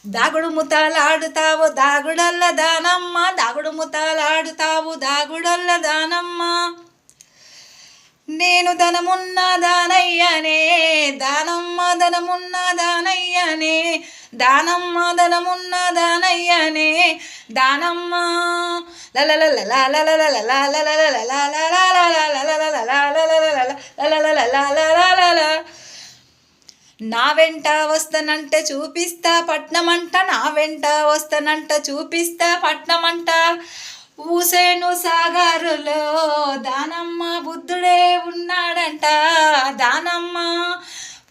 దాగుడు ముతాలాడుతావు దాగుడల్ల దానమ్మ, దాగుడు ముతాలాడుతావు దాగుడల్ల దానమ్మ. నేను ధనమున్న దానయ్యనే దానమ్మ, ధనమున్న దానయ్యనే దానమ్మ, ధనమున్న దానయ్యనే దానమ్మ. నా వెంట వస్తానంటే చూపిస్తా పట్నమంట, నా వెంట వస్తానంట చూపిస్తా పట్నమంట. ఊసేను సాగరులో దానమ్మ బుద్ధుడే ఉన్నాడంట దానమ్మ.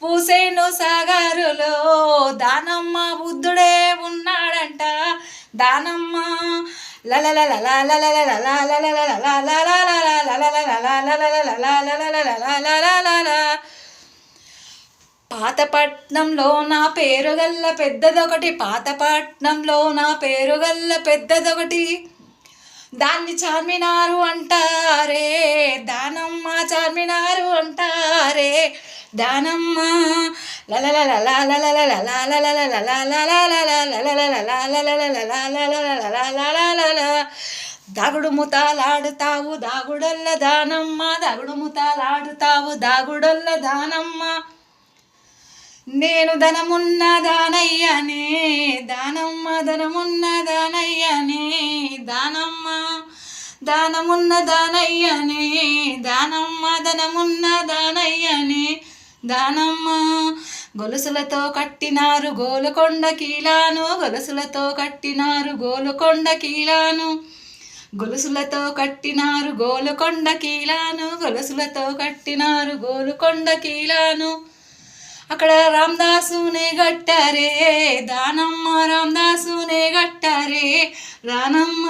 పూసేను సాగరులో దానమ్మ బుద్ధుడే ఉన్నాడంట దానమ్మ. పాతపట్నంలో నా పేరు గల్ల పెద్దదొకటి, పాతపట్నంలో నా పేరు గల్ల పెద్దదొకటి. దాన్ని చార్మినారు అంటారే దానమ్మ, చార్మినారు అంటారే దానమ్మ. దాగుడు ముతాలాడుతావు దాగుడల్ల దానమ్మ, దాగుడు ముతాలాడుతావు దాగుడల్ల దానమ్మ. నేను ధనమున్న దానయ్యనే దానమ్మ, ధనమున్న దానయ్యనే దానమ్మ. దానమున్న దానయ్యనే దానమ్మ, ధనమున్న దానయ్యనే దానమ్మ. గొలుసులతో కట్టినారు గోలుకొండ కీలాను, గొలుసులతో కట్టినారు గోలుకొండ కీలాను. గొలుసులతో కట్టినారు గోలుకొండ కీలాను, గొలుసులతో కట్టినారు గోలుకొండ కీలాను. అక్కడ రామదాసునే గట్టారే దానమ్మ, రామదాసునే గట్టారే రానమ్మ.